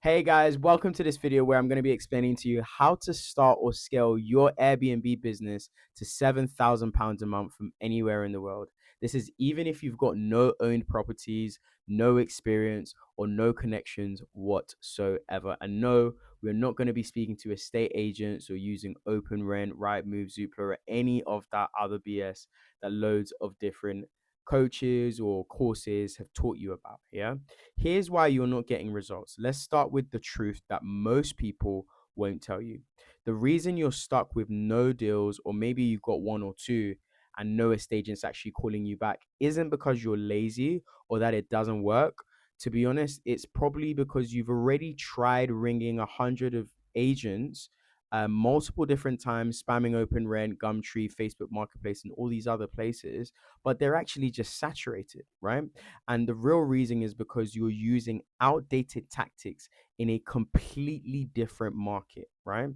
Hey guys, welcome to this video where I'm going to be explaining to you how to start or scale your Airbnb business to £7,000 a month from anywhere in the world. This is even if you've got no owned properties, no experience, or no connections whatsoever. And no, we're not going to be speaking to estate agents or using Openrent, Rightmove, Zoopla, or any of that other BS that loads of different coaches or courses have taught you about. Yeah. Here's why you're not getting results. Let's start with the truth that most people won't tell you. The reason you're stuck with no deals, or maybe you've got one or two and no estate agents actually calling you back, isn't because you're lazy or that it doesn't work. To be honest, it's probably because you've already tried ringing 100 of agents multiple different times, spamming Openrent, Gumtree, Facebook Marketplace, and all these other places, but they're actually just saturated, right? And the real reason is because you're using outdated tactics in a completely different market, right?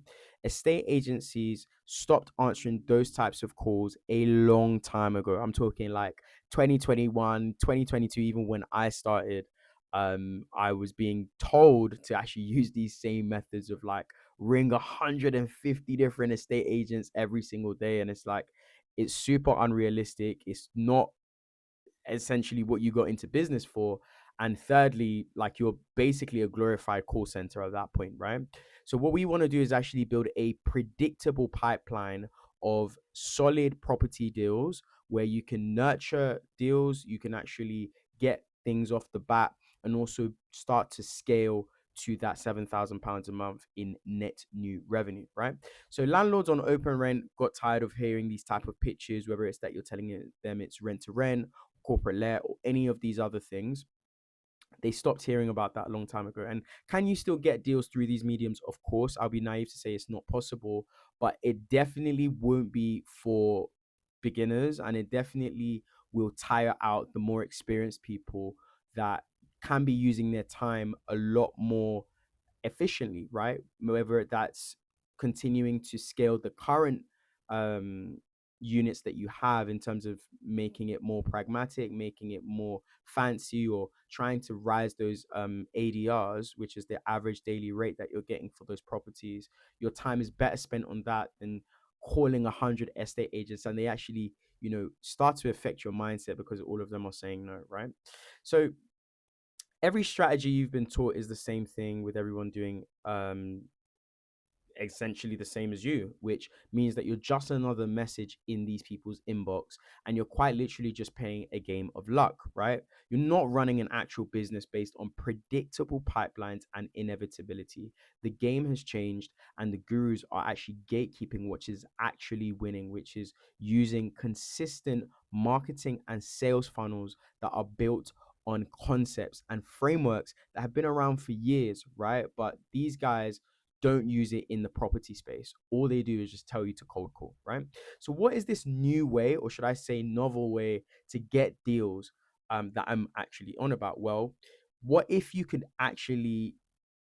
Estate agencies stopped answering those types of calls a long time ago. I'm talking like 2021, 2022, even when I started. I was being told to actually use these same methods of like ring 150 different estate agents every single day. And it's like, it's super unrealistic. It's not essentially what you got into business for. And thirdly, like you're basically a glorified call center at that point, right? So what we want to do is actually build a predictable pipeline of solid property deals where you can nurture deals, you can actually get things off the bat, and also start to scale to that £7,000 a month in net new revenue, right? So landlords on open rent got tired of hearing these type of pitches, whether it's that you're telling them it's rent to rent, corporate let, or any of these other things. They stopped hearing about that a long time ago. And can you still get deals through these mediums? Of course, I'll be naive to say it's not possible, but it definitely won't be for beginners, and it definitely will tire out the more experienced people that can be using their time a lot more efficiently, right? Whether that's continuing to scale the current um, units that you have in terms of making it more pragmatic, making it more fancy, or trying to rise those ADRs, which is the average daily rate that you're getting for those properties. Your time is better spent on that than calling 100 estate agents, and they actually, start to affect your mindset because all of them are saying no, right? So every strategy you've been taught is the same thing, with everyone doing essentially the same as you, which means that you're just another message in these people's inbox, and you're quite literally just playing a game of luck, right? You're not running an actual business based on predictable pipelines and inevitability. The game has changed, and the gurus are actually gatekeeping what is actually winning, which is using consistent marketing and sales funnels that are built on concepts and frameworks that have been around for years, right? But these guys don't use it in the property space. All they do is just tell you to cold call, right? So, what is this new way, or should I say, novel way to get deals that I'm actually on about? Well, what if you could actually,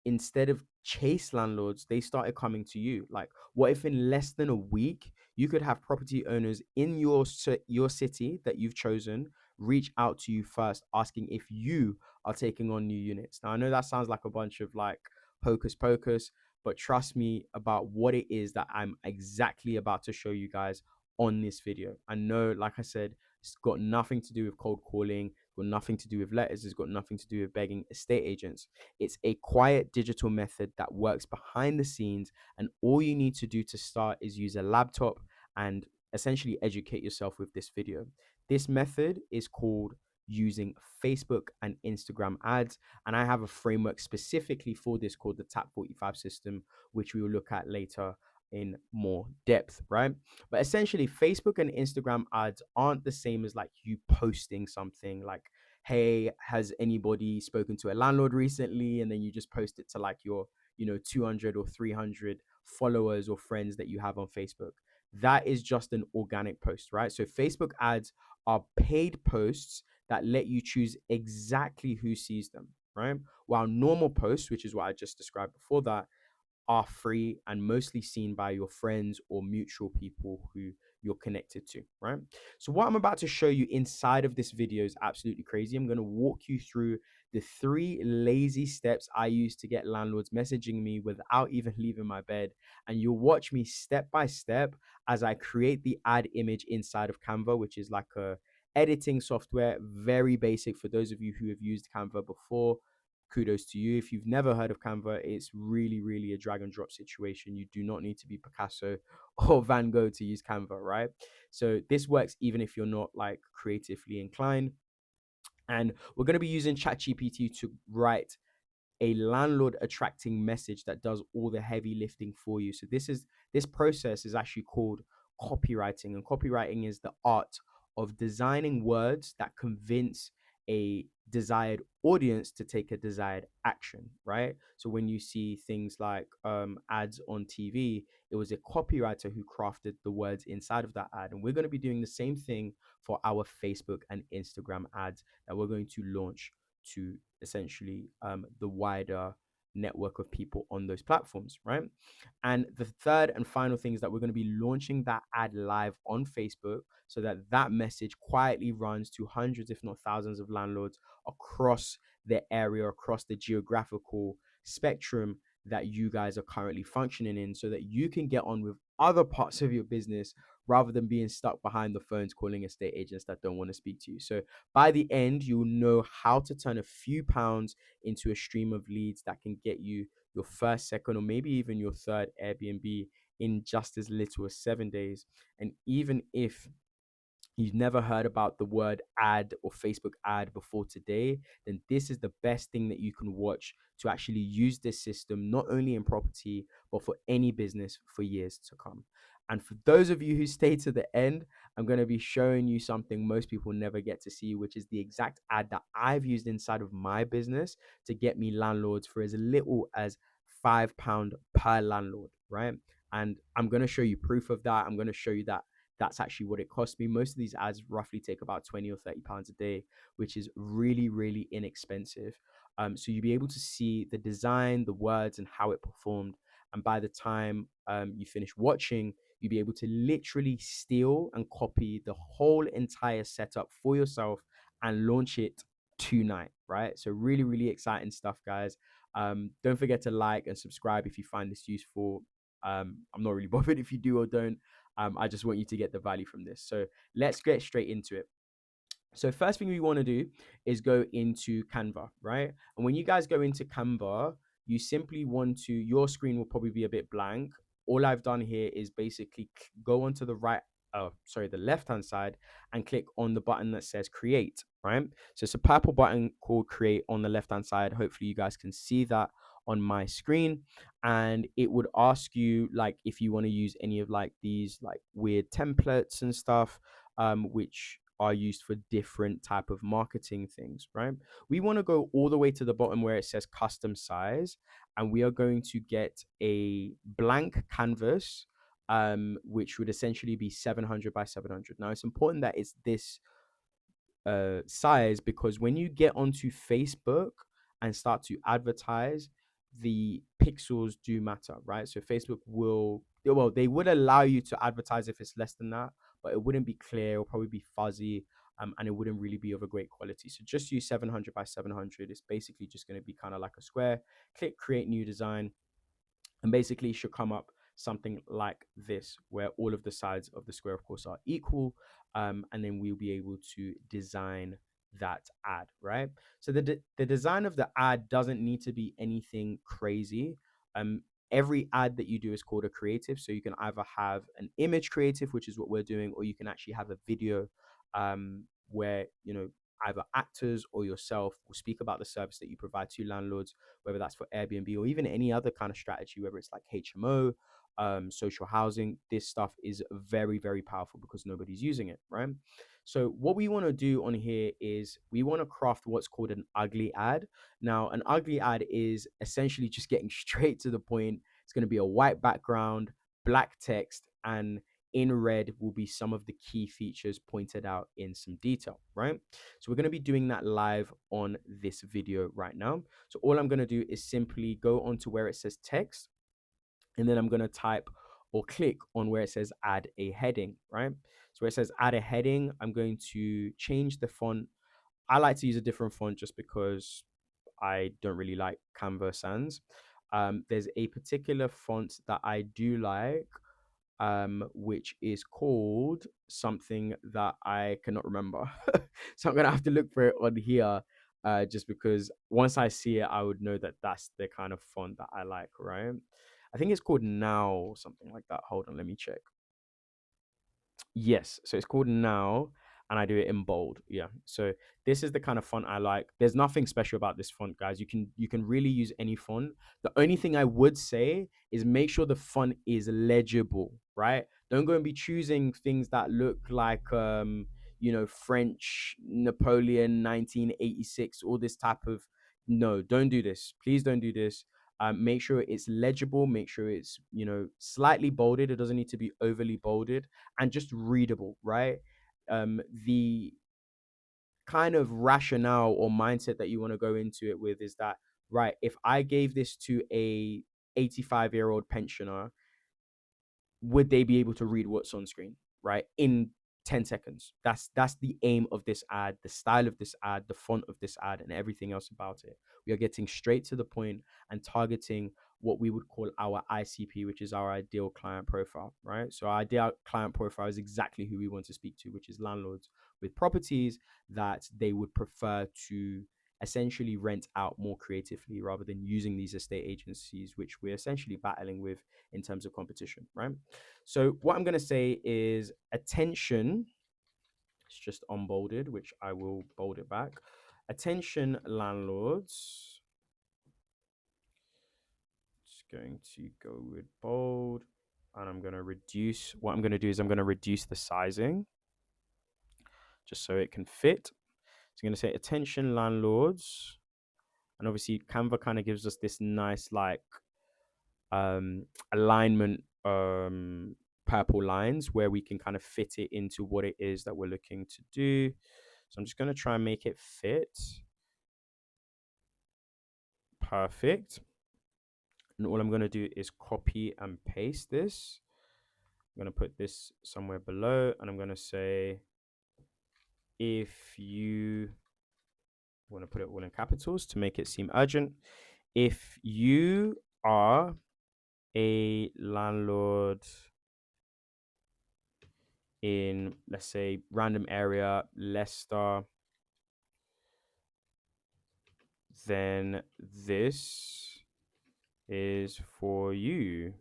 instead of chase landlords, they started coming to you? Like, what if in less than a week you could have property owners in your city that you've chosen reach out to you first, asking if you are taking on new units? Now, I know that sounds like a bunch of like hocus pocus, but trust me about what it is that I'm exactly about to show you guys on this video. I know, like I said, it's got nothing to do with cold calling, got nothing to do with letters, it's got nothing to do with begging estate agents. It's a quiet digital method that works behind the scenes, and all you need to do to start is use a laptop and essentially educate yourself with this video. This method is called using Facebook and Instagram ads, and I have a framework specifically for this called the Tap 45 system, which we will look at later in more depth, right? But essentially, Facebook and Instagram ads aren't the same as like you posting something like, hey, has anybody spoken to a landlord recently? And then you just post it to like your, 200 or 300 followers or friends that you have on Facebook. That is just an organic post, right? So Facebook ads are paid posts that let you choose exactly who sees them, right? While normal posts, which is what I just described before that, are free and mostly seen by your friends or mutual people who you're connected to, right? So what I'm about to show you inside of this video is absolutely crazy. I'm going to walk you through the 3 lazy steps I use to get landlords messaging me without even leaving my bed. And you'll watch me step by step as I create the ad image inside of Canva, which is like a editing software, very basic. For those of you who have used Canva before, kudos to you. If you've never heard of Canva, it's really a drag and drop situation. You do not need to be Picasso or Van Gogh to use Canva, right? So this works even if you're not like creatively inclined. And we're going to be using ChatGPT to write a landlord attracting message that does all the heavy lifting for you. So this process is actually called copywriting, and copywriting is the art of designing words that convince a desired audience to take a desired action, right? So when you see things like ads on TV, it was a copywriter who crafted the words inside of that ad. And we're going to be doing the same thing for our Facebook and Instagram ads that we're going to launch to essentially the wider network of people on those platforms, right? And the third and final thing is that we're going to be launching that ad live on Facebook so that that message quietly runs to hundreds, if not thousands, of landlords across the area, across the geographical spectrum that you guys are currently functioning in, so that you can get on with other parts of your business rather than being stuck behind the phones calling estate agents that don't want to speak to you. So by the end, you'll know how to turn a few pounds into a stream of leads that can get you your first, second, or maybe even your third Airbnb in just as little as 7 days. And even if you've never heard about the word ad or Facebook ad before today, then this is the best thing that you can watch to actually use this system, not only in property, but for any business for years to come. And for those of you who stay to the end, I'm going to be showing you something most people never get to see, which is the exact ad that I've used inside of my business to get me landlords for as little as £5 per landlord, right? And I'm going to show you proof of that. I'm going to show you that that's actually what it cost me. Most of these ads roughly take about 20 or 30 pounds a day, which is really inexpensive. So you'll be able to see the design, the words, and how it performed. And by the time you finish watching, you'll be able to literally steal and copy the whole entire setup for yourself and launch it tonight, right? So really exciting stuff, guys. Don't forget to like and subscribe if you find this useful. I'm not really bothered if you do or don't. I just want you to get the value from this. So let's get straight into it. So first thing we want to do is go into Canva, right? And when you guys go into Canva, you simply want to, your screen will probably be a bit blank. All I've done here is basically go onto the the left-hand side and click on the button that says create, right? So it's a purple button called create on the left-hand side. Hopefully you guys can see that on my screen. And it would ask you like if you want to use any of like these like weird templates and stuff, which are used for different type of marketing things, right? We want to go all the way to the bottom where it says custom size, and we are going to get a blank canvas, which would essentially be 700 by 700. Now it's important that it's this size, because when you get onto Facebook and start to advertise, the pixels do matter, right? So Facebook will, well, they would allow you to advertise if it's less than that, but it wouldn't be clear. It'll probably be fuzzy, and it wouldn't really be of a great quality. So just use 700 by 700. It's basically just going to be kind of like a square. Click create new design, and basically it should come up something like this, where all of the sides of the square, of course, are equal. And then we'll be able to design that ad, right? So the design of the ad doesn't need to be anything crazy. Um, every ad that you do is called a creative. So you can either have an image creative, which is what we're doing, or you can actually have a video, where, you know, either actors or yourself will speak about the service that you provide to landlords, whether that's for Airbnb or even any other kind of strategy, whether it's like HMO, social housing. This stuff is very powerful because nobody's using it, right? So what we want to do on here is we want to craft what's called an ugly ad. Now, an ugly ad is essentially just getting straight to the point. It's going to be a white background, black text, and in red will be some of the key features pointed out in some detail, right? So we're going to be doing that live on this video right now. So all I'm going to do is simply go onto where it says text, and then I'm going to type or click on where it says add a heading, right? So where it says add a heading, I'm going to change the font. I like to use a different font just because I don't really like Canva Sans. There's a particular font that I do like, which is called something that I cannot remember. So I'm gonna have to look for it on here, just because once I see it, I would know that that's the kind of font that I like, right? I think it's called Now or something like that. Hold on, let me check. Yes, so it's called Now, and I do it in bold. Yeah. So this is the kind of font I like. There's nothing special about this font, guys. You can really use any font. The only thing I would say is make sure the font is legible, right? Don't go and be choosing things that look like French Napoleon 1986, all this type of. No, don't do this. Please don't do this. Make sure it's legible, make sure it's slightly bolded. It doesn't need to be overly bolded, and just readable, right? The kind of rationale or mindset that you want to go into it with is that, right, if I gave this to a 85-year-old pensioner, would they be able to read what's on screen, right, in 10 seconds? That's the aim of this ad, the style of this ad, the font of this ad, and everything else about it. We are getting straight to the point and targeting what we would call our ICP, which is our ideal client profile, right? So our ideal client profile is exactly who we want to speak to, which is landlords with properties that they would prefer to essentially rent out more creatively rather than using these estate agencies, which we're essentially battling with in terms of competition, right? So what I'm going to say is attention. It's just unbolded, which I will bold it back. Attention, landlords. Just going to go with bold, and I'm going to reduce. What I'm going to do is I'm going to reduce the sizing just so it can fit. So I'm going to say attention, landlords, and obviously Canva kind of gives us this nice like alignment, purple lines where we can kind of fit it into what it is that we're looking to do. So I'm just going to try and make it fit. Perfect. And all I'm going to do is copy and paste this. I'm going to put this somewhere below, and I'm going to say, if you want to put it all in capitals to make it seem urgent, if you are a landlord in, let's say, random area, Leicester, then this is for you.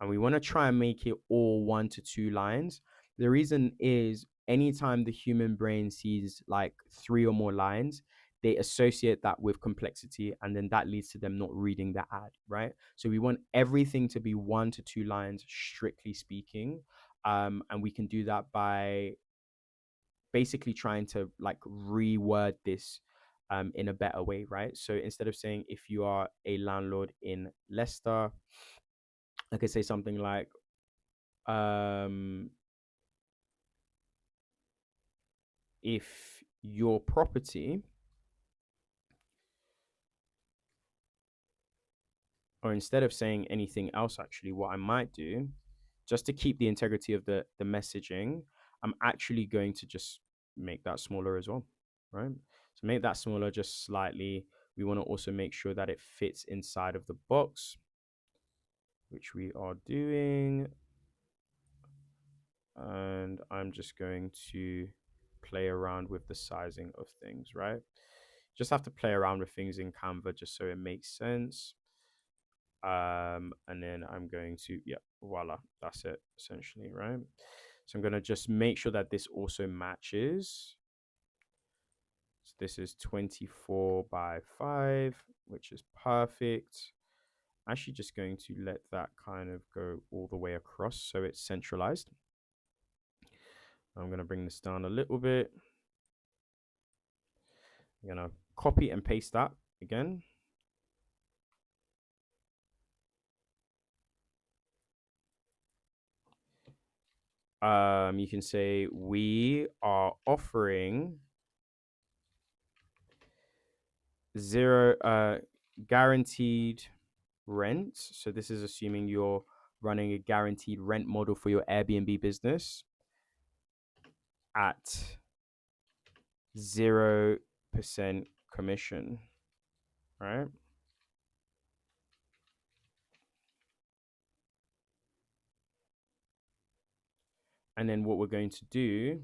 And we want to try and make it all 1 to 2 lines. The reason is anytime the human brain sees like 3 or more lines, they associate that with complexity, and then that leads to them not reading the ad, right? So we want everything to be 1 to 2 lines, strictly speaking. And we can do that by basically trying to like reword this in a better way, right? So instead of saying if you are a landlord in Leicester, I could say something like um, if your property, or instead of saying anything else, actually, what I might do, just to keep the integrity of the messaging, I'm actually going to just make that smaller as well, right? So make that smaller just slightly. We want to also make sure that it fits inside of the box, which we are doing. And I'm just going to play around with the sizing of things, right? Just have to play around with things in Canva just so it makes sense. And then I'm going to, yeah, voila, that's it essentially, right? So I'm going to just make sure that this also matches. So this is 24 by 5, which is perfect. Actually just going to let that kind of go all the way across so it's centralized. I'm going to bring this down a little bit. I'm going to copy and paste that again. You can say we are offering zero guaranteed rent. So this is assuming your running a guaranteed rent model for your Airbnb business at 0% commission, right? And then what we're going to do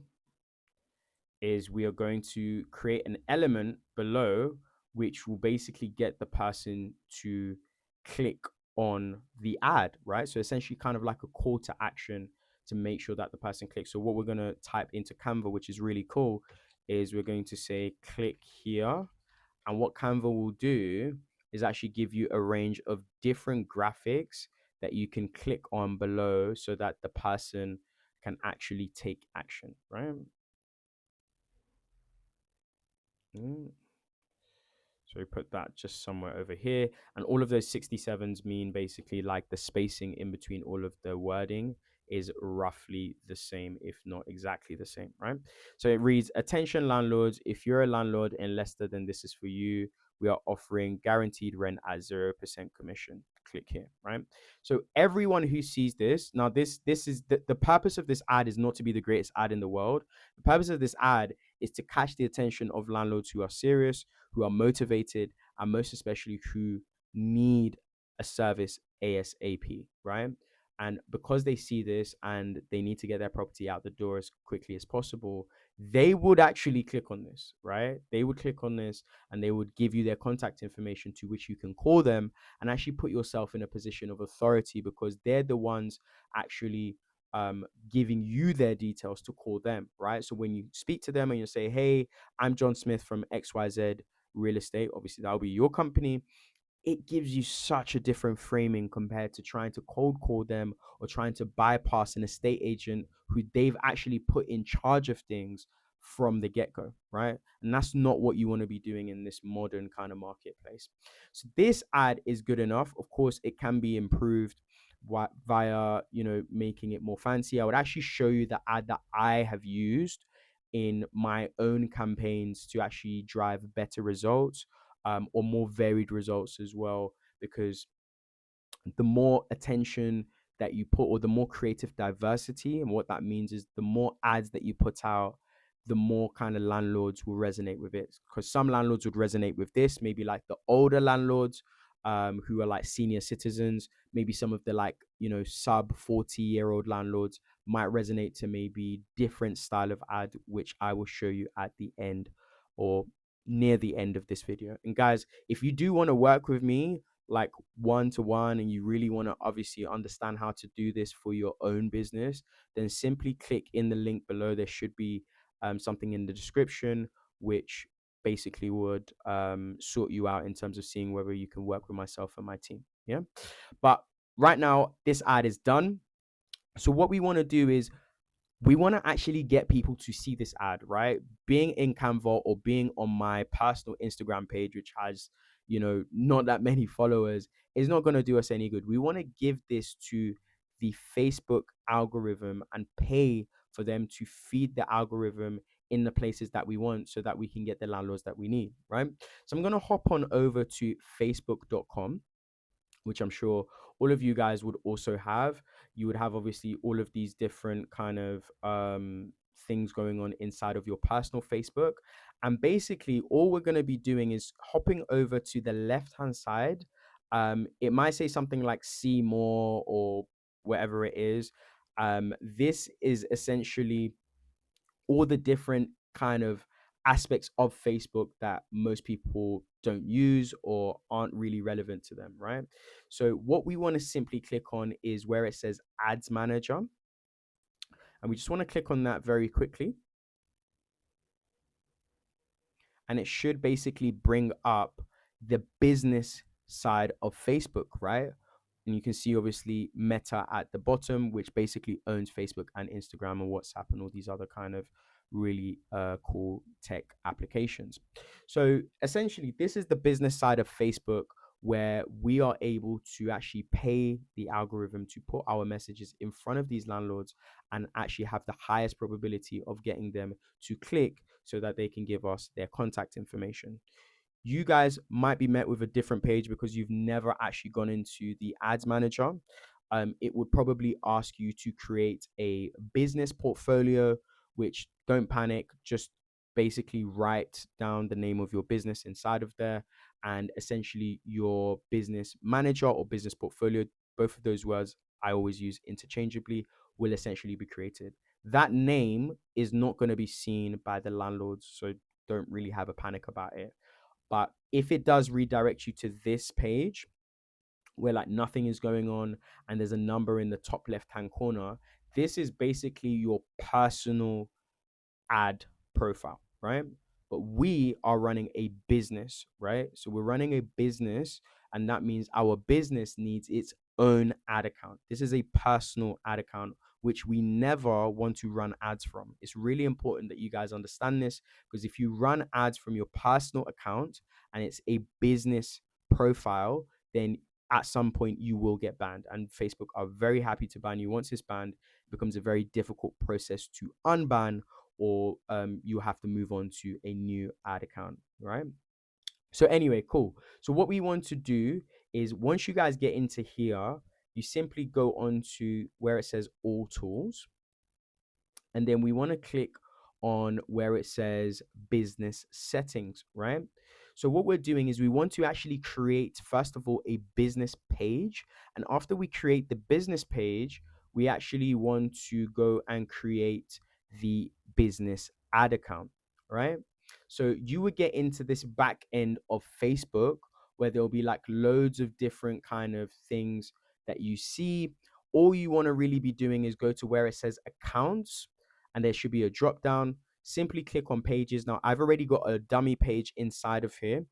is we are going to create an element below which will basically get the person to click on the ad, right? So essentially kind of like a call to action to make sure that the person clicks. So what we're going to type into Canva, which is really cool, is we're going to say click here. And what Canva will do is actually give you a range of different graphics that you can click on below so that the person can actually take action, right? Mm. So we put that just somewhere over here. And all of those 67s mean basically like the spacing in between all of the wording is roughly the same, if not exactly the same, right? So it reads, attention landlords, if you're a landlord in Leicester, then this is for you. We are offering guaranteed rent at 0% commission. Click here, right? So everyone who sees this, now this is the purpose of this ad is not to be the greatest ad in the world. The purpose of this ad is to catch the attention of landlords who are serious, who are motivated, and most especially who need a service ASAP, right? And because they see this and they need to get their property out the door as quickly as possible, they would actually click on this, right? They would click on this and they would give you their contact information to which you can call them and actually put yourself in a position of authority because they're the ones actually giving you their details to call them, right? So when you speak to them and you say, hey, I'm John Smith from XYZ Real Estate, obviously that'll be your company. It gives you such a different framing compared to trying to cold call them or trying to bypass an estate agent who they've actually put in charge of things from the get-go, right? And that's not what you want to be doing in this modern kind of marketplace. So this ad is good enough. Of course, it can be improved via, making it more fancy. I would actually show you the ad that I have used in my own campaigns to actually drive better results, or more varied results as well, because the more attention that you put, or the more creative diversity, and what that means is the more ads that you put out, the more kind of landlords will resonate with it. Because some landlords would resonate with this, maybe like the older landlords, who are like senior citizens. Maybe some of the like, sub 40-year-old landlords might resonate to maybe different style of ad, which I will show you at the end or near the end of this video. And guys, if you do want to work with me like one to one, and you really want to obviously understand how to do this for your own business, then simply click in the link below. There should be something in the description which basically would sort you out in terms of seeing whether you can work with myself and my team. Yeah. But right now, this ad is done. So what we want to do is we want to actually get people to see this ad, right? Being in Canva or being on my personal Instagram page, which has, not that many followers, is not going to do us any good. We want to give this to the Facebook algorithm and pay for them to feed the algorithm in the places that we want so that we can get the landlords that we need, right? So I'm going to hop on over to facebook.com, which I'm sure all of you guys would also have. You would have obviously all of these different kind of things going on inside of your personal Facebook. And basically, all we're going to be doing is hopping over to the left hand side. It might say something like see more or whatever it is. This is essentially all the different kind of aspects of Facebook that most people don't use or aren't really relevant to them, right? So what we want to simply click on is where it says Ads Manager. And we just want to click on that very quickly. And it should basically bring up the business side of Facebook, right? And you can see obviously Meta at the bottom, which basically owns Facebook and Instagram and WhatsApp and all these other kind of really cool tech applications. So essentially, this is the business side of Facebook where we are able to actually pay the algorithm to put our messages in front of these landlords and actually have the highest probability of getting them to click so that they can give us their contact information. You guys might be met with a different page because you've never actually gone into the ads manager. it would probably ask you to create a business portfolio, which, don't panic, just basically write down the name of your business inside of there, and essentially your business manager or business portfolio, both of those words I always use interchangeably, will essentially be created. That name is not going to be seen by the landlords, so don't really have a panic about it. But if it does redirect you to this page where like nothing is going on and there's a number in the top left hand corner, this is basically your personal ad profile, right? But we are running a business, right? So we're running a business, and that means our business needs its own ad account. This is a personal ad account, which we never want to run ads from. It's really important that you guys understand this, because if you run ads from your personal account and it's a business profile, then at some point you will get banned, and Facebook are very happy to ban you. Once it's banned, it becomes a very difficult process to unban, or you have to move on to a new ad account, right? So anyway, cool. So what we want to do is, once you guys get into here, you simply go on to where it says all tools, and then we want to click on where it says business settings, right? So what we're doing is we want to actually create, first of all, a business page. And after we create the business page, we actually want to go and create the business ad account, right? So you would get into this back end of Facebook where there'll be like loads of different kind of things that you see. All you want to really be doing is go to where it says accounts, and there should be a drop down. Simply click on pages. Now I've already got a dummy page inside of here,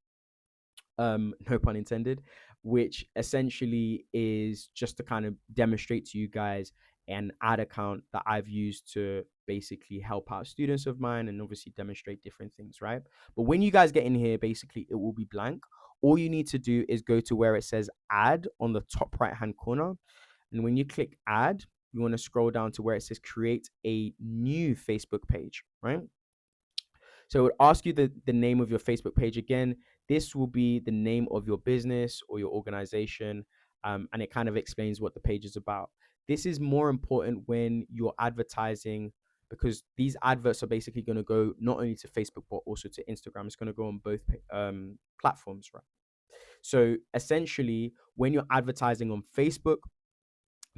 no pun intended, which essentially is just to kind of demonstrate to you guys an ad account that I've used to basically help out students of mine and obviously demonstrate different things, right? But when you guys get in here, basically it will be blank. All you need to do is go to where it says add on the top right hand corner, and when you click add, you want to scroll down to where it says create a new Facebook page, right? So it would ask you the name of your Facebook page again. This will be the name of your business or your organization, and it kind of explains what the page is about. This is more important when you're advertising, because these adverts are basically going to go not only to Facebook but also to Instagram. It's going to go on both platforms, right? So essentially, when you're advertising on Facebook,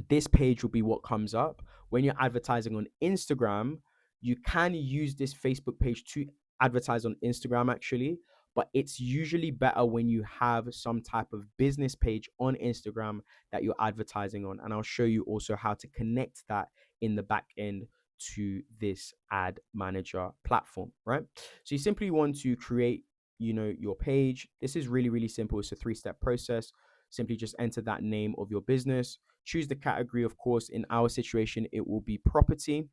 this page will be what comes up. When you're advertising on Instagram, you can use this Facebook page to advertise on Instagram actually, but it's usually better when you have some type of business page on Instagram that you're advertising on. And I'll show you also how to connect that in the back end to this ad manager platform, right? So you simply want to create, your page. This is really, really simple. It's a 3-step process. Simply just enter that name of your business. Choose the category, of course. In our situation, it will be property.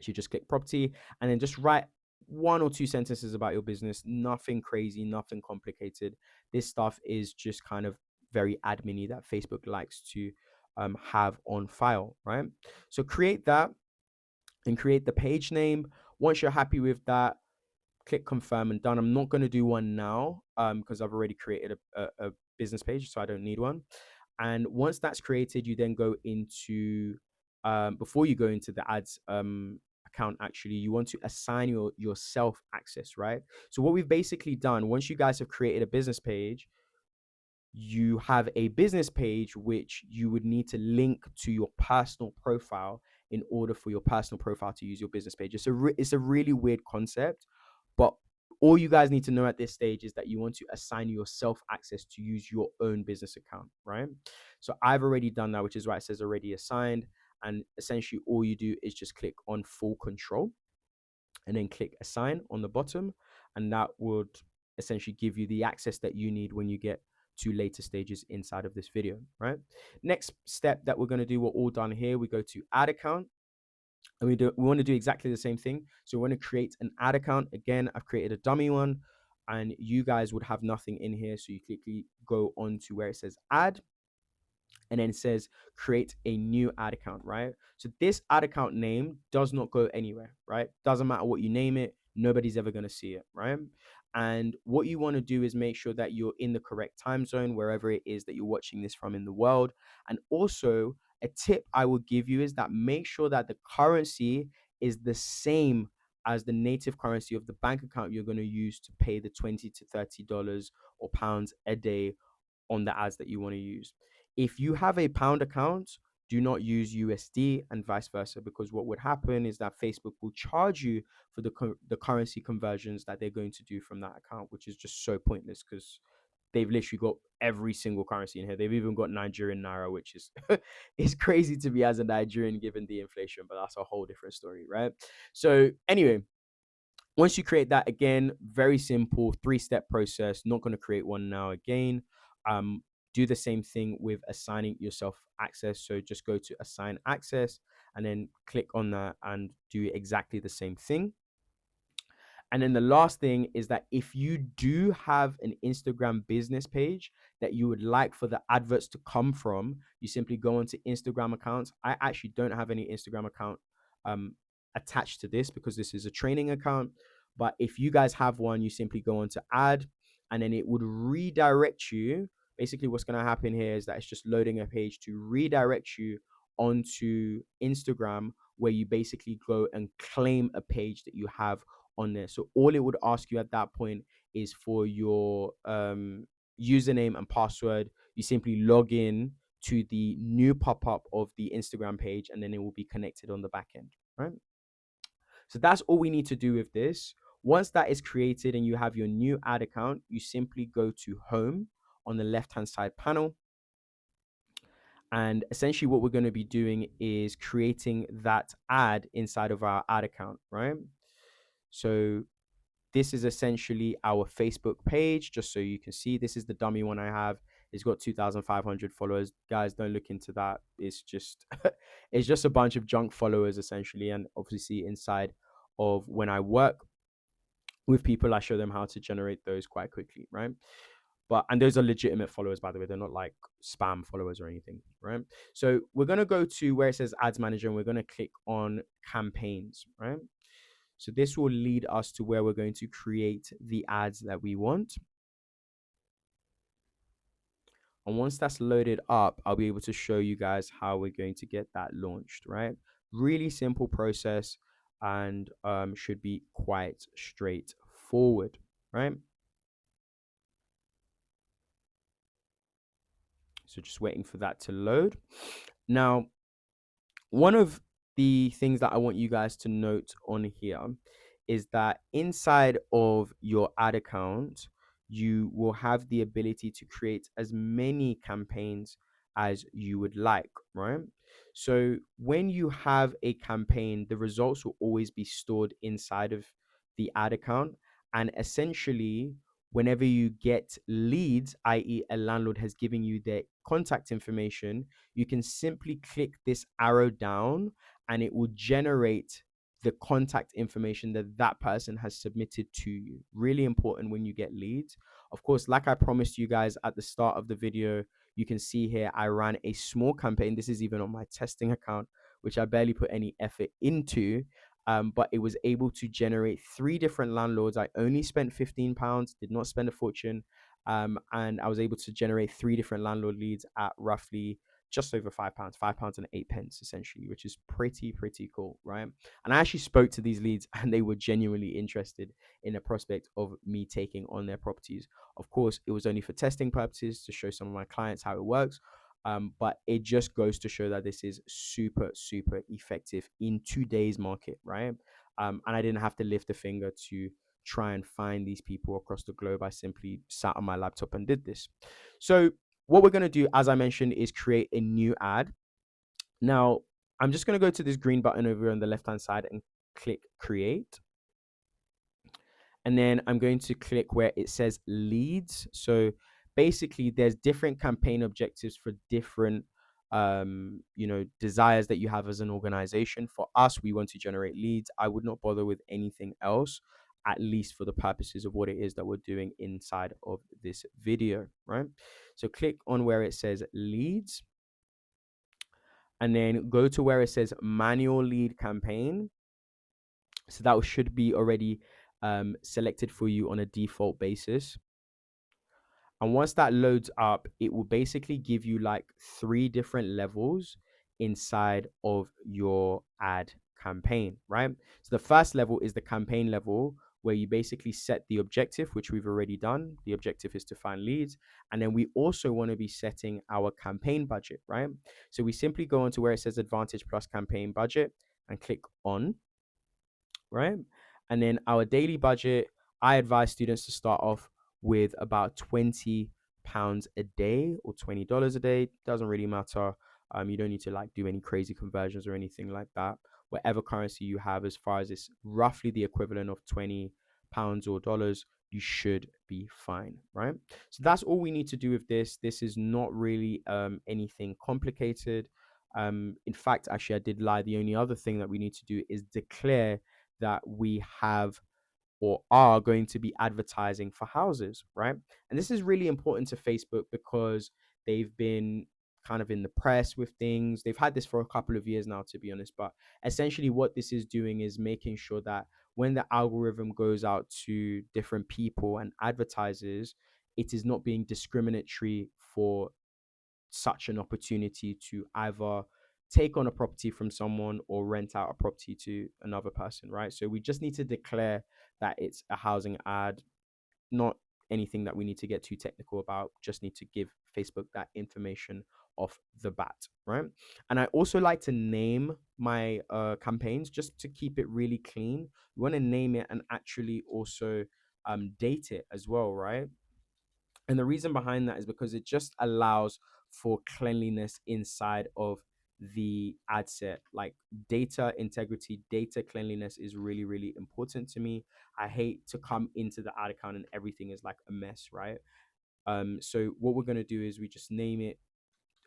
So you just click property and then just write 1 or 2 sentences about your business. Nothing crazy, nothing complicated. This stuff is just kind of very admin-y that Facebook likes to have on file, right? So create that and create the page name. Once you're happy with that, click confirm and done. I'm not going to do one now because I've already created a business page, so I don't need one. And once that's created, you then go into, before you go into the ads account, actually, you want to assign yourself access, right? So what we've basically done, once you guys have created a business page, you have a business page which you would need to link to your personal profile in order for your personal profile to use your business page. It's a really weird concept, but all you guys need to know at this stage is that you want to assign yourself access to use your own business account, right? So I've already done that, which is why it says already assigned. And essentially all you do is just click on full control and then click assign on the bottom. And that would essentially give you the access that you need when you get to later stages inside of this video, right? Next step that we're going to do, we're all done here. We go to add account. And we want to do exactly the same thing. So we want to create an ad account. Again, I've created a dummy one, and you guys would have nothing in here. So you quickly go on to where it says add, and then it says create a new ad account, right? So this ad account name does not go anywhere, right? Doesn't matter what you name it, nobody's ever going to see it, right? And what you want to do is make sure that you're in the correct time zone, wherever it is that you're watching this from in the world. And also, a tip I will give you is that make sure that the currency is the same as the native currency of the bank account you're going to use to pay the $20 to $30 or pounds a day on the ads that you want to use. If you have a pound account, do not use USD and vice versa, because what would happen is that Facebook will charge you for the currency conversions that they're going to do from that account, which is just so pointless because they've literally got every single currency in here. They've even got Nigerian naira, which is is crazy to me as a Nigerian given the inflation, but that's a whole different story, right? So anyway, once you create that, again, very simple 3-step process. Not going to create one now again. um do the same thing with assigning yourself access. So just go to assign access and then click on that and do exactly the same thing. And then the last thing is that if you do have an Instagram business page that you would like for the adverts to come from, you simply go onto Instagram accounts. I actually don't have any Instagram account um, attached to this because this is a training account. But if you guys have one, you simply go on to add, and then it would redirect you. Basically, what's going to happen here is that it's just loading a page to redirect you onto Instagram, where you basically go and claim a page that you have on there. So all it would ask you at that point is for your username and password. You simply log in to the new pop-up of the Instagram page, and then it will be connected on the back end, right? So that's all we need to do with this. Once that is created and you have your new ad account, you simply go to home on the left hand side panel. And essentially what we're going to be doing is creating that ad inside of our ad account, right? So this is essentially our Facebook page, just so you can see. This is the dummy one I have. It's got 2,500 followers. Guys, don't look into that. It's just it's just a bunch of junk followers essentially. And obviously inside of when I work with people, I show them how to generate those quite quickly, right? But and those are legitimate followers, by the way. They're not like spam followers or anything, right? So we're gonna go to where it says Ads Manager, and we're gonna click on Campaigns, right? So this will lead us to where we're going to create the ads that we want. And once that's loaded up, I'll be able to show you guys how we're going to get that launched, right? Really simple process, and should be quite straightforward, right? So just waiting for that to load. Now, one of the things that I want you guys to note on here is that inside of your ad account, you will have the ability to create as many campaigns as you would like, right? So when you have a campaign, the results will always be stored inside of the ad account. And essentially, whenever you get leads, i.e., a landlord has given you their contact information, you can simply click this arrow down and it will generate the contact information that that person has submitted to you. Really important when you get leads. Of course, like I promised you guys at the start of the video, you can see here I ran a small campaign. This is even on my testing account, which I barely put any effort into. But it was able to generate 3 different landlords. I only spent £15, did not spend a fortune. And I was able to generate 3 different landlord leads at roughly just over £5, £5 and 8 pence essentially, which is pretty cool, right? And I actually spoke to these leads and they were genuinely interested in the prospect of me taking on their properties. Of course, it was only for testing purposes to show some of my clients how it works. But it just goes to show that this is super effective in today's market, right? And I didn't have to lift a finger to try and find these people across the globe. I simply sat on my laptop and did this. So what we're going to do, as I mentioned, is create a new ad. Now, I'm just going to go to this green button over on the left-hand side and click create. And then I'm going to click where it says leads. So basically there's different campaign objectives for different desires that you have as an organization. For us, we want to generate leads. I would not bother with anything else, at least for the purposes of what it is that we're doing inside of this video, right? So click on where it says leads and then go to where it says manual lead campaign. So that should be already selected for you on a default basis. And once that loads up, it will basically give you like three different levels inside of your ad campaign, right? So the first level is the campaign level, where you basically set the objective, which we've already done. The objective is to find leads. And then we also want to be setting our campaign budget, right? So we simply go onto where it says Advantage Plus campaign budget and click on, right? And then our daily budget, I advise students to start off with about £20 a day or $20 a day. Doesn't really matter. You don't need to like do any crazy conversions or anything like that. Whatever currency you have, as far as it's roughly the equivalent of £20 or dollars, you should be fine, right? So that's all we need to do with this. This is not really anything complicated. In fact, actually, I did lie. The only other thing that we need to do is declare that we have or are going to be advertising for houses, right? And this is really important to Facebook because they've been kind of in the press with things. They've had this for a couple of years now, to be honest. But essentially, what this is doing is making sure that when the algorithm goes out to different people and advertisers, it is not being discriminatory for such an opportunity to either take on a property from someone or rent out a property to another person, right? So we just need to declare that it's a housing ad, not anything that we need to get too technical about, just need to give Facebook that information off the bat, right? And I also like to name my campaigns just to keep it really clean. You want to name it and actually also date it as well, right? And the reason behind that is because it just allows for cleanliness inside of the ad set. Like data integrity, data cleanliness is really, really important to me. I hate to come into the ad account and everything is like a mess, right? So what we're gonna do is we just name it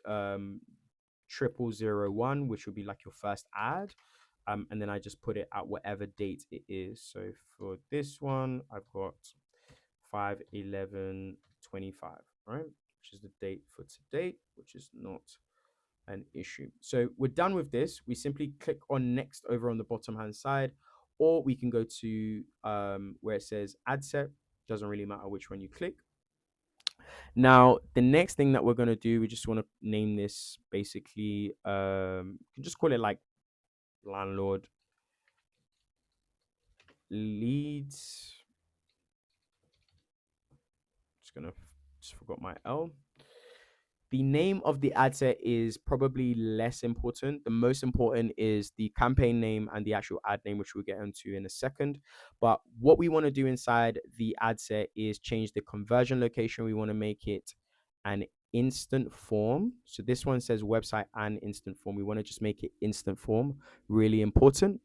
0001, which will be like your first ad. And then I just put it at whatever date it is. So for this one, I've got 5/11/25, right? Which is the date for today, which is not an issue. So we're done with this. We simply click on next over on the bottom hand side, or we can go to where it says ad set. Doesn't really matter which one you click. Now, the next thing that we're going to do, we just want to name this basically, you can just call it like landlord leads. Just forgot my L. The name of the ad set is probably less important. The most important is the campaign name and the actual ad name, which we'll get into in a second. But what we want to do inside the ad set is change the conversion location. We want to make it an instant form. So this one says website and instant form. We want to just make it instant form. Really important.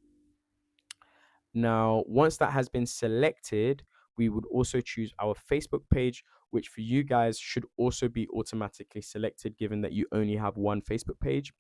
Now, once that has been selected, we would also choose our Facebook page, which for you guys should also be automatically selected given that you only have one Facebook page.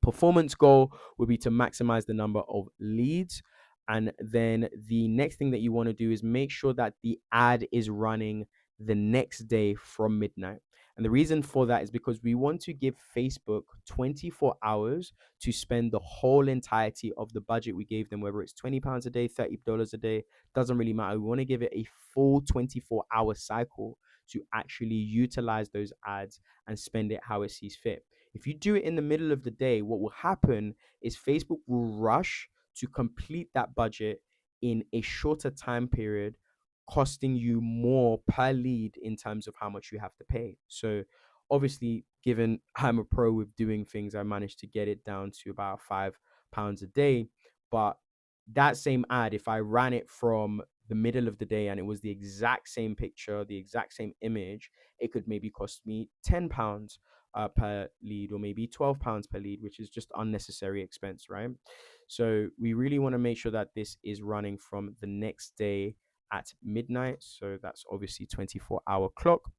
Performance goal would be to maximize the number of leads. And then the next thing that you want to do is make sure that the ad is running the next day from midnight. And the reason for that is because we want to give Facebook 24 hours to spend the whole entirety of the budget we gave them, whether it's £20 a day, $30 a day, doesn't really matter. We want to give it a full 24-hour cycle to actually utilize those ads and spend it how it sees fit. If you do it in the middle of the day, what will happen is Facebook will rush to complete that budget in a shorter time period, costing you more per lead in terms of how much you have to pay. So obviously, given I'm a pro with doing things, I managed to get it down to about £5 a day. But that same ad, if I ran it from the middle of the day and it was the exact same picture, the exact same image, it could maybe cost me £10 per lead, or maybe £12 per lead, which is just unnecessary expense, right? So we really want to make sure that this is running from the next day at midnight. So that's obviously 24-hour clock.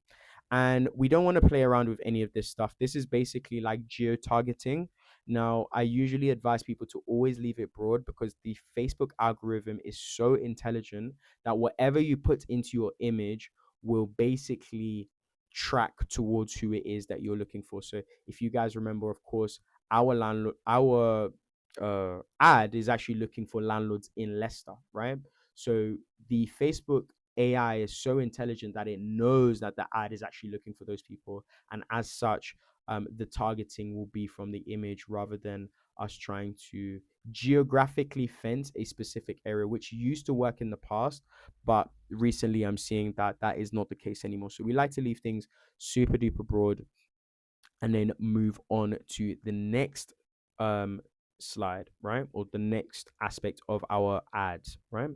And we don't want to play around with any of this stuff. This is basically like geo targeting. Now, I usually advise people to always leave it broad because the Facebook algorithm is so intelligent that whatever you put into your image will basically track towards who it is that you're looking for. So if you guys remember, of course, our ad is actually looking for landlords in Leicester, right? So the Facebook AI is so intelligent that it knows that the ad is actually looking for those people, and as such, the targeting will be from the image rather than us trying to geographically fence a specific area, which used to work in the past, but recently I'm seeing that that is not the case anymore. So we like to leave things super duper broad and then move on to the next um slide, right? Or the next aspect of our ads, right?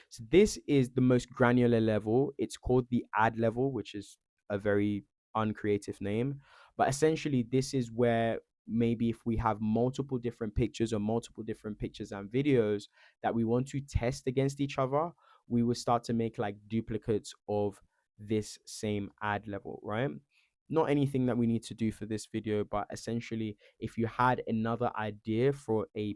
So this is the most granular level. It's called the ad level, which is a very uncreative name, but essentially this is where maybe if we have multiple different pictures or multiple different pictures and videos that we want to test against each other, we will start to make like duplicates of this same ad level, right? Not anything that we need to do for this video, but essentially if you had another idea for a,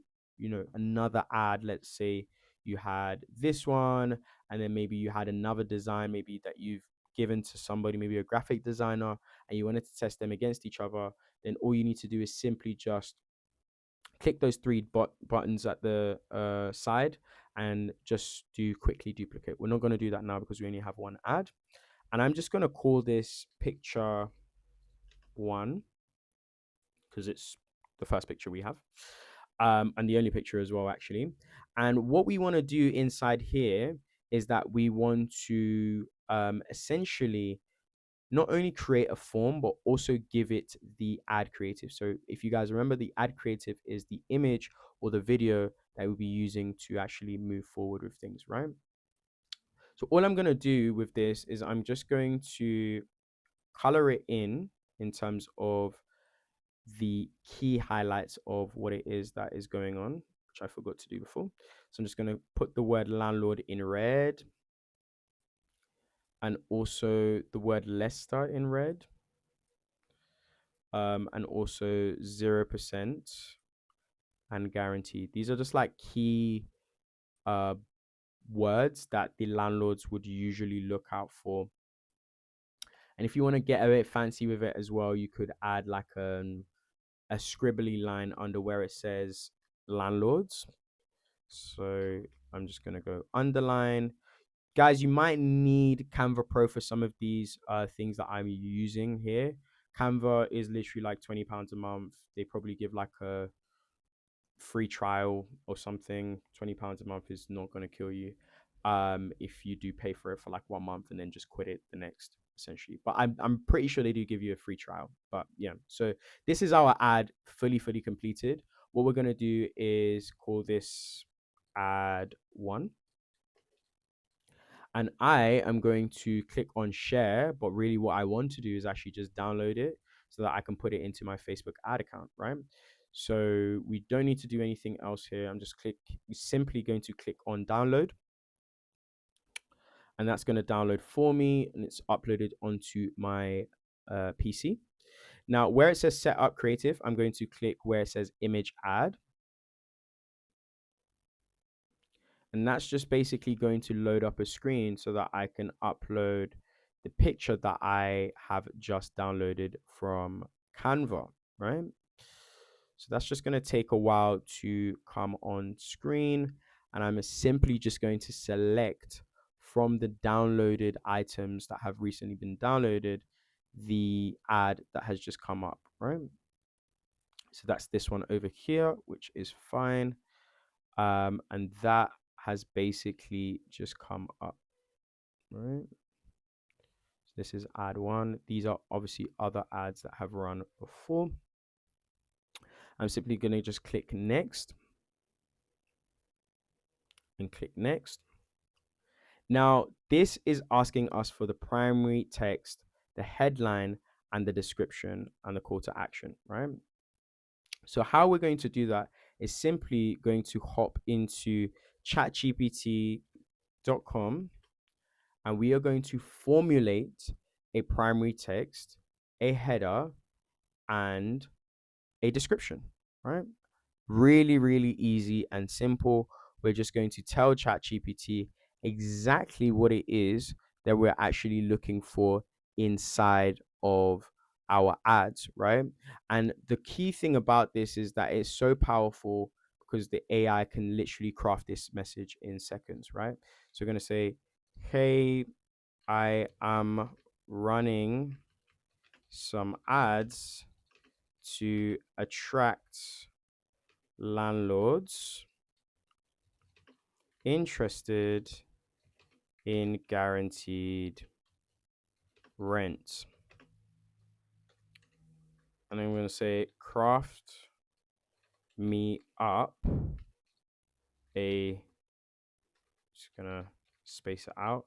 another ad, let's say you had this one, and then maybe you had another design maybe that you've given to somebody, maybe a graphic designer, and you wanted to test them against each other, then all you need to do is simply just click those three buttons at the side and just do quickly duplicate. We're not going to do that now because we only have one ad, and I'm just going to call this picture one because it's the first picture we have, and the only picture as well, actually. And what we want to do inside here is that we want to essentially not only create a form but also give it the ad creative. So if you guys remember, the ad creative is the image or the video that we'll be using to actually move forward with things, right? So all I'm going to do with this is I'm just going to color it in terms of the key highlights of what it is that is going on, which I forgot to do before. So I'm just going to put the word landlord in red and also the word Leicester in red, and also 0% and guaranteed. These are just like key uh, words that the landlords would usually look out for. And if you want to get a bit fancy with it as well, you could add like a scribbly line under where it says landlords. So I'm just going to go underline. Guys, you might need Canva Pro for some of these things that I'm using here. Canva is literally like £20 a month. They probably give like a free trial or something. £20 a month is not going to kill you if you do pay for it for like 1 month and then just quit it the next, essentially. But I'm pretty sure they do give you a free trial. But yeah, so this is our ad fully completed. What we're going to do is call this ad one, and I am going to click on share, but really what I want to do is actually just download it so that I can put it into my Facebook ad account, right? So we don't need to do anything else here. I'm just simply going to click on download, and that's going to download for me, and it's uploaded onto my PC. Now, where it says set up creative, I'm going to click where it says image ad. And that's just basically going to load up a screen so that I can upload the picture that I have just downloaded from Canva, right? So that's just going to take a while to come on screen. And I'm simply just going to select from the downloaded items that have recently been downloaded the ad that has just come up, right? So that's this one over here, which is fine. And that has basically just come up, right? So this is ad one. These are obviously other ads that have run before. I'm simply going to just click next and click next. Now, this is asking us for the primary text, the headline, and the description and the call to action, right? So how we're going to do that is simply going to hop into chatgpt.com, and we are going to formulate a primary text, a header, and a description, right? Really easy and simple. We're just going to tell ChatGPT exactly what it is that we're actually looking for inside of our ads, right? And the key thing about this is that it's so powerful because the AI can literally craft this message in seconds, right? So we're going to say, hey, I am running some ads to attract landlords interested in guaranteed rent. And I'm going to say, craft me up a, just going to space it out,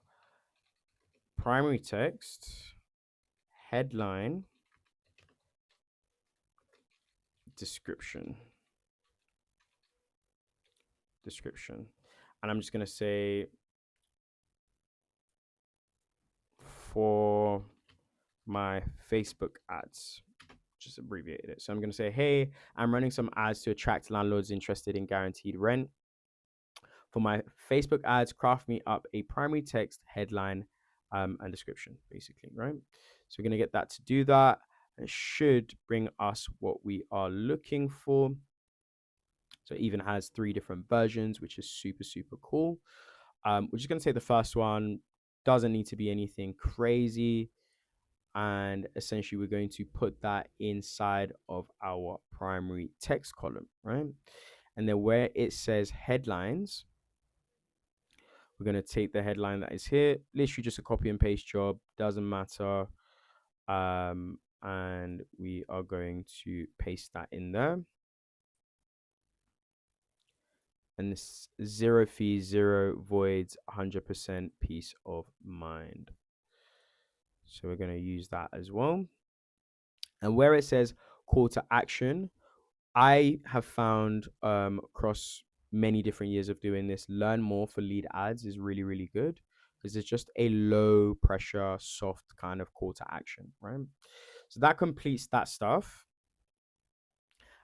primary text, headline, description. And I'm just going to say, for my Facebook ads, just abbreviated it. So I'm going to say, hey, I'm running some ads to attract landlords interested in guaranteed rent. For my Facebook ads, craft me up a primary text, headline, and description, basically, right? So we're going to get that to do that. It should bring us what we are looking for. So it even has 3 different versions, which is super, super cool. We're just going to say the first one doesn't need to be anything crazy. And essentially, we're going to put that inside of our primary text column, right? And then where it says headlines, we're going to take the headline that is here, literally just a copy and paste job, doesn't matter. And we are going to paste that in there. And this 0 fees, 0 voids, 100% peace of mind. So we're going to use that as well. And where it says call to action, I have found across many different years of doing this, learn more for lead ads is really, really good because it's just a low pressure, soft kind of call to action, right? So that completes that stuff.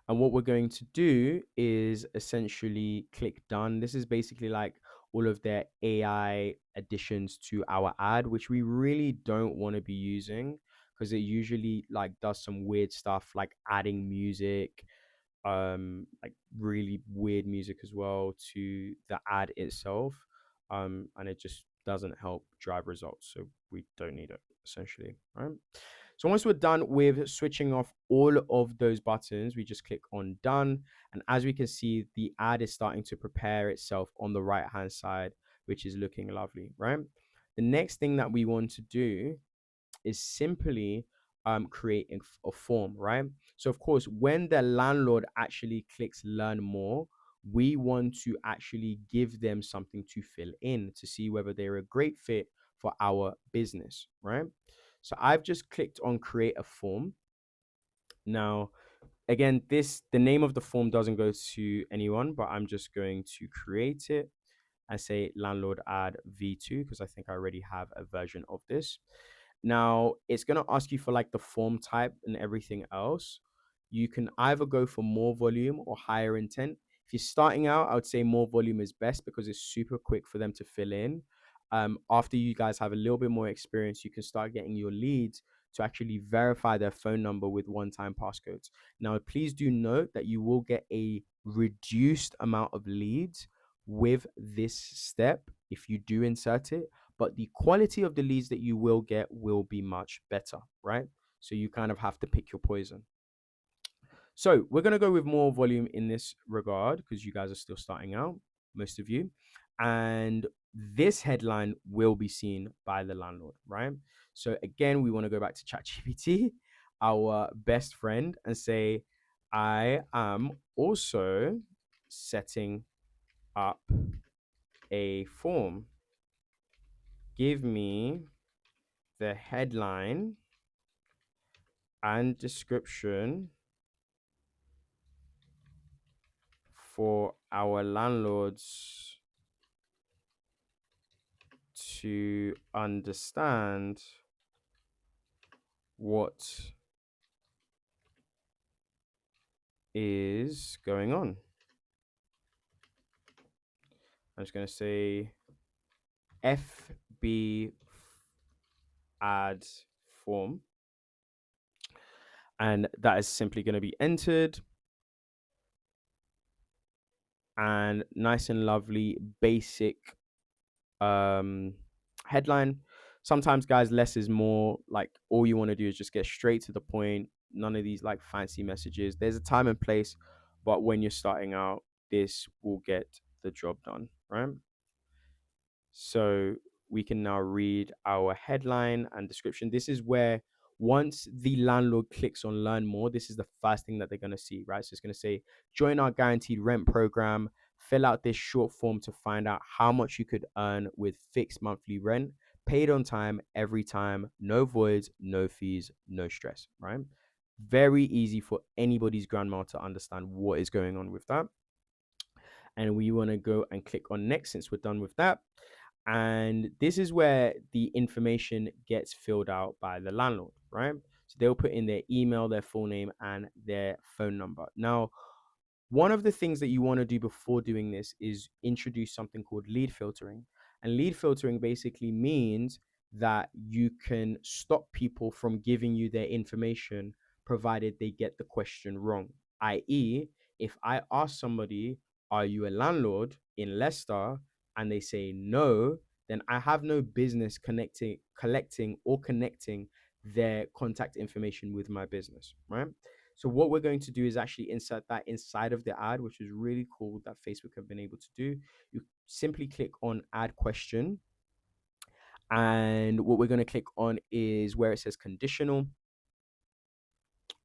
And what we're going to do is essentially click done. This is basically like all of their AI additions to our ad, which we really don't want to be using because it usually like does some weird stuff like adding music, like really weird music as well to the ad itself. And it just doesn't help drive results. So we don't need it essentially, right? So once we're done with switching off all of those buttons, we just click on done. And as we can see, the ad is starting to prepare itself on the right-hand side, which is looking lovely, right? The next thing that we want to do is simply create a form, right? So of course, when the landlord actually clicks learn more, we want to actually give them something to fill in to see whether they're a great fit for our business, right? So I've just clicked on create a form. Now, again, the name of the form doesn't go to anyone, but I'm just going to create it. I say landlord ad v2 because I think I already have a version of this. Now, it's going to ask you for like the form type and everything else. You can either go for more volume or higher intent. If you're starting out, I would say more volume is best because it's super quick for them to fill in. After you guys have a little bit more experience, you can start getting your leads to actually verify their phone number with one-time passcodes. Now, please do note that you will get a reduced amount of leads with this step if you do insert it, but the quality of the leads that you will get will be much better, right? So you kind of have to pick your poison. So we're going to go with more volume in this regard because you guys are still starting out, most of you. And this headline will be seen by the landlord, right? So again, we want to go back to ChatGPT, our best friend, and say, I am also setting up a form. Give me the headline and description for our landlords to understand what is going on. I'm just going to say FB ad form. And that is simply going to be entered. and nice and lovely basic um headline. Sometimes, guys, less is more. Like, all you want to do is just get straight to the point. None of these like fancy messages. There's a time and place, but when you're starting out, this will get the job done, right? So we can now read our headline and description. This is where, once the landlord clicks on learn more, this is the first thing that they're going to see, right? So it's going to say, join our guaranteed rent program, fill out this short form to find out how much you could earn with fixed monthly rent, paid on time, every time, no voids, no fees, no stress, right? Very easy for anybody's grandma to understand what is going on with that. And we want to go and click on next since we're done with that. And this is where the information gets filled out by the landlord, right? So they'll put in their email, their full name, and their phone number. Now, one of the things that you want to do before doing this is introduce something called lead filtering. And lead filtering basically means that you can stop people from giving you their information provided they get the question wrong. I.e., if I ask somebody, are you a landlord in Leicester? And they say no, then I have no business collecting or connecting their contact information with my business, right? So what we're going to do is actually insert that inside of the ad, which is really cool that Facebook have been able to do. You simply click on add question. And what we're going to click on is where it says conditional.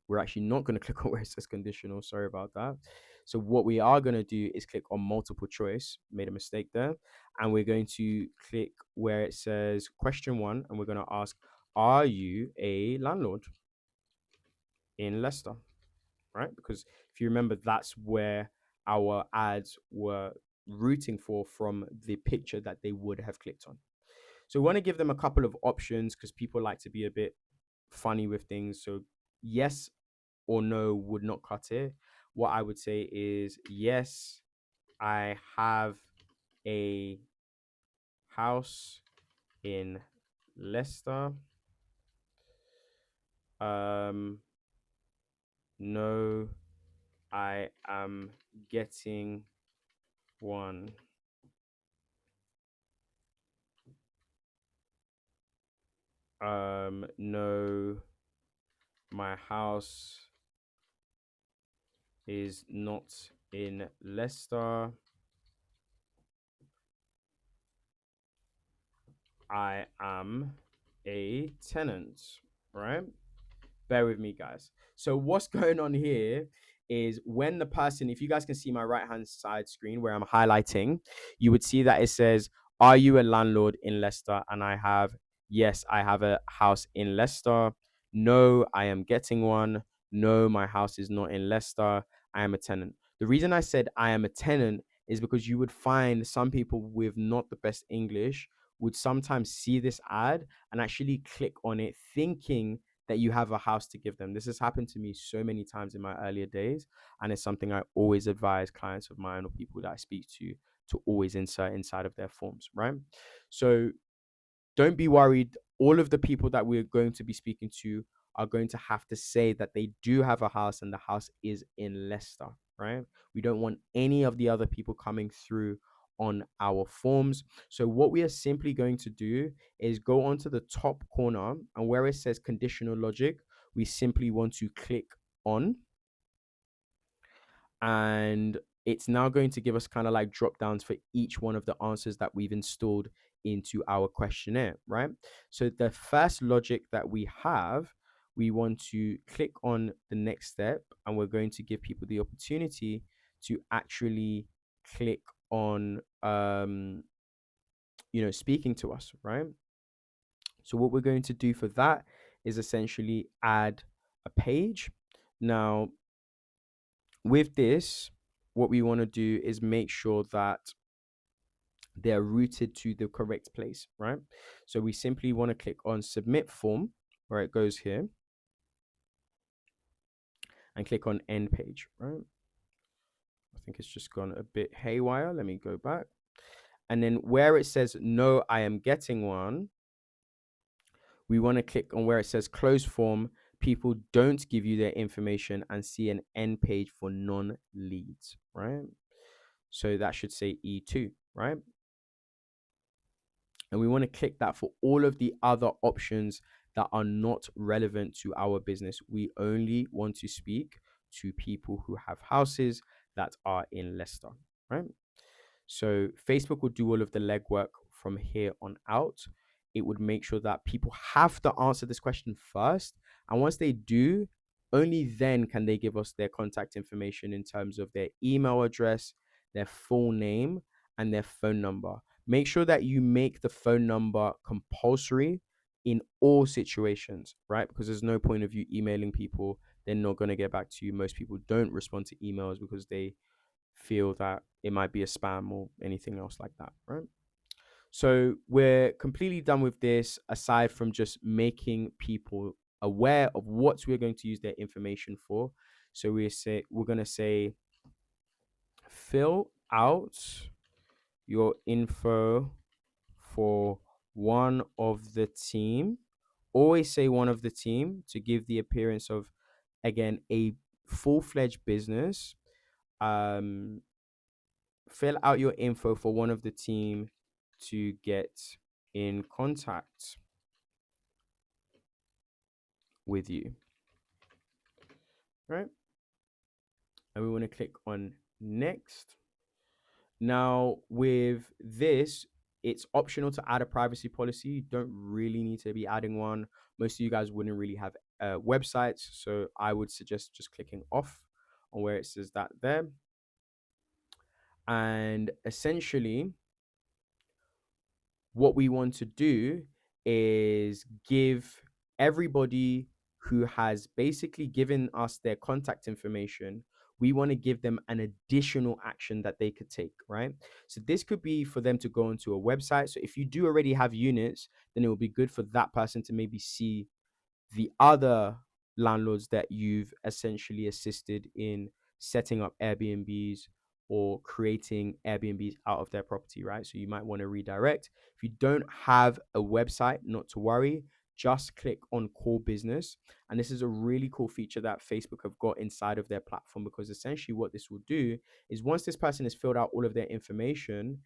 We're actually not going to click on where it says conditional. Sorry about that. So what we are going to do is click on multiple choice. Made a mistake there. And we're going to click where it says question 1. And we're going to ask, are you a landlord in Leicester? Right? Because if you remember, that's where our ads were rooting for from the picture that they would have clicked on. So we want to give them a couple of options because people like to be a bit funny with things. So yes or no would not cut it. What I would say is, yes, I have a house in Leicester. No, I am getting one. No, my house is not in Leicester. I am a tenant, right? Bear with me, guys. So what's going on here is, when the person, if you guys can see my right hand side screen where I'm highlighting, you would see that it says, are you a landlord in Leicester? And I have, yes, I have a house in Leicester. No, I am getting one. No, my house is not in Leicester. I am a tenant. The reason I said I am a tenant is because you would find some people with not the best English would sometimes see this ad and actually click on it thinking that you have a house to give them. This has happened to me so many times in my earlier days, and it's something I always advise clients of mine or people that I speak to always insert inside of their forms, right? So don't be worried. All of the people that we're going to be speaking to are going to have to say that they do have a house and the house is in Leicester, right? We don't want any of the other people coming through on our forms. So what we are simply going to do is go onto the top corner, and where it says conditional logic, we simply want to click on, and it's now going to give us kind of like drop downs for each one of the answers that we've installed into our questionnaire, right? So the first logic that we have, we want to click on the next step, and we're going to give people the opportunity to actually click on speaking to us, right? So what we're going to do for that is essentially add a page. Now, with this, what we want to do is make sure that they're routed to the correct place, right? So we simply want to click on submit form, where it goes here, and click on end page, right? I think it's just gone a bit haywire. Let me go back. And then where it says, no, I am getting one, we want to click on where it says close form. People don't give you their information and see an end page for non-leads, right? So that should say E2, right? And we want to click that for all of the other options that are not relevant to our business. We only want to speak to people who have houses that are in Leicester, right? So Facebook will do all of the legwork from here on out. It would make sure that people have to answer this question first. And once they do, only then can they give us their contact information in terms of their email address, their full name, and their phone number. Make sure that you make the phone number compulsory in all situations, right? Because there's no point of you emailing people. They're not going to get back to you. Most people don't respond to emails because they feel that it might be a spam or anything else like that, right? So we're completely done with this, aside from just making people aware of what we're going to use their information for. So we're gonna say fill out your info for one of the team. Always say one of the team to give the appearance of, again, a full-fledged business. Um, Fill out your info for one of the team to get in contact with you, right? And we want to click on next. Now, with this, it's optional to add a privacy policy. You don't really need to be adding one. Most of you guys wouldn't really have websites, so I would suggest just clicking off on where it says that there. And essentially, what we want to do is give everybody who has basically given us their contact information, we want to give them an additional action that they could take, right? So this could be for them to go onto a website. So if you do already have units, then it will be good for that person to maybe see the other landlords that you've essentially assisted in setting up Airbnbs or creating Airbnbs out of their property, right? So you might want to redirect. If you don't have a website, not to worry, just click on core business. And this is a really cool feature that Facebook have got inside of their platform, because essentially what this will do is once this person has filled out all of their information,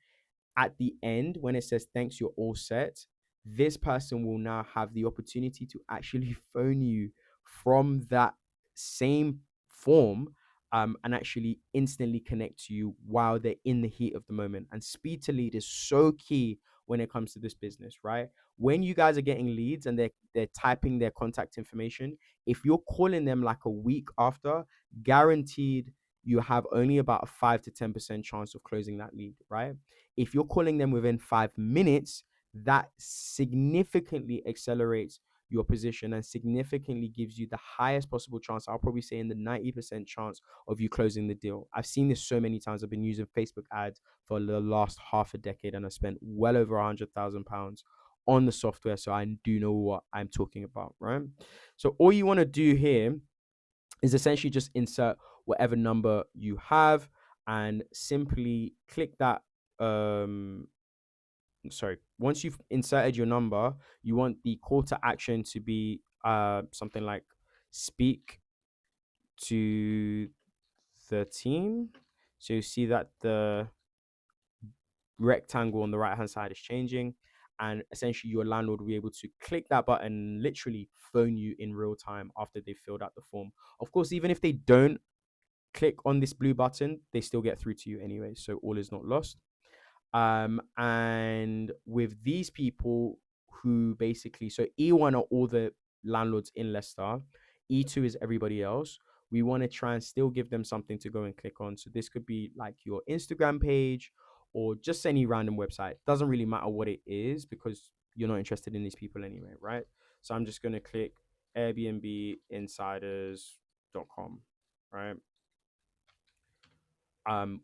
at the end, when it says thanks, you're all set, this person will now have the opportunity to actually phone you from that same form, and actually instantly connect to you while they're in the heat of the moment. And speed to lead is so key when it comes to this business, right? When you guys are getting leads and they're typing their contact information, if you're calling them like a week after, guaranteed you have only about a 5 to 10% chance of closing that lead, right? If you're calling them within 5 minutes, that significantly accelerates your position and significantly gives you the highest possible chance. I'll probably say in the 90% chance of you closing the deal. I've seen this so many times. I've been using Facebook ads for the last half a decade, and I spent well over £100,000 on the software. So I do know what I'm talking about, right? So all you want to do here is essentially just insert whatever number you have and simply click that. Once you've inserted your number, you want the call to action to be something like speak to the team. So you see that the rectangle on the right hand side is changing, and essentially your landlord will be able to click that button and literally phone you in real time after they've filled out the form. Of course, even if they don't click on this blue button, they still get through to you anyway, so all is not lost. And with these people who basically, so E1 are all the landlords in Leicester, E2 is everybody else. We want to try and still give them something to go and click on. So this could be like your Instagram page or just any random website. Doesn't really matter what it is because you're not interested in these people anyway, right? So I'm just going to click airbnbinsiders.com, right?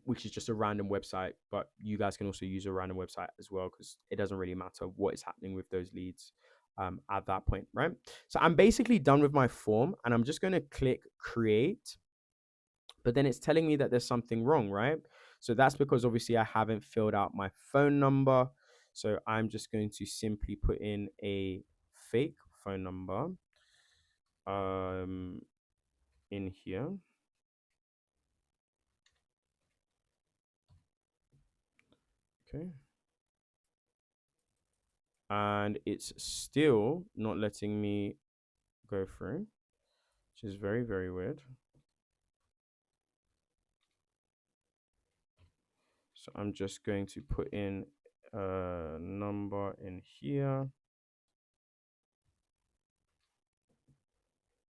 Which is just a random website, but you guys can also use a random website as well because it doesn't really matter what is happening with those leads at that point, right? So I'm basically done with my form and I'm just going to click create, but then it's telling me that there's something wrong, right? So that's because obviously I haven't filled out my phone number. So I'm just going to simply put in a fake phone number um, in here. Okay. And it's still not letting me go through, which is very, very weird. So I'm just going to put in a number in here.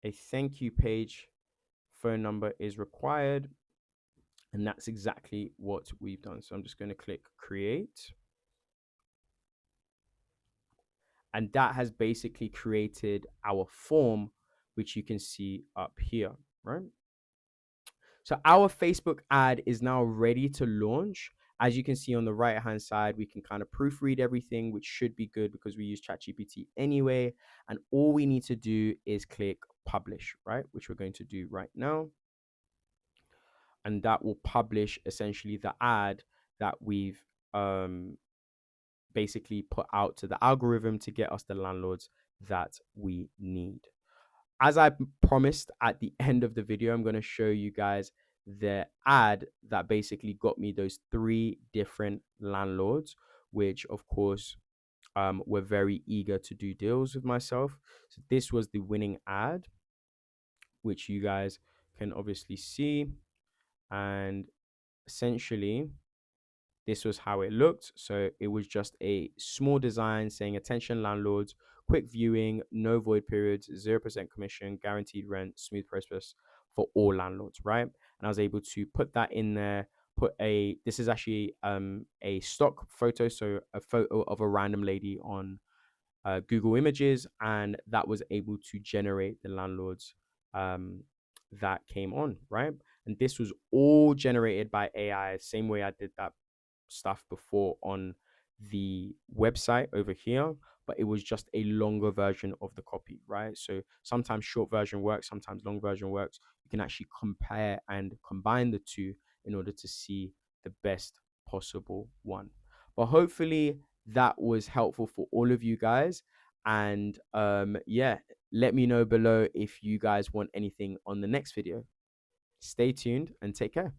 A thank you page phone number is required. And that's exactly what we've done. So I'm just going to click create. And that has basically created our form, which you can see up here, right? So our Facebook ad is now ready to launch. As you can see on the right hand side, we can kind of proofread everything, which should be good because we use ChatGPT anyway. And all we need to do is click publish, right? Which we're going to do right now. And that will publish essentially the ad that we've basically put out to the algorithm to get us the landlords that we need. As I promised at the end of the video, I'm going to show you guys the ad that basically got me those 3 different landlords, which of course were very eager to do deals with myself. So this was the winning ad, which you guys can obviously see. And essentially, this was how it looked. So it was just a small design saying, attention landlords, quick viewing, no void periods, 0% commission, guaranteed rent, smooth process for all landlords, right? And I was able to put that in there, this is actually a stock photo, so a photo of a random lady on Google Images, and that was able to generate the landlords that came on, right? And this was all generated by AI, same way I did that stuff before on the website over here, but it was just a longer version of the copy, right? So sometimes short version works, sometimes long version works. You can actually compare and combine the two in order to see the best possible one. But hopefully that was helpful for all of you guys. And yeah, let me know below if you guys want anything on the next video. Stay tuned and take care.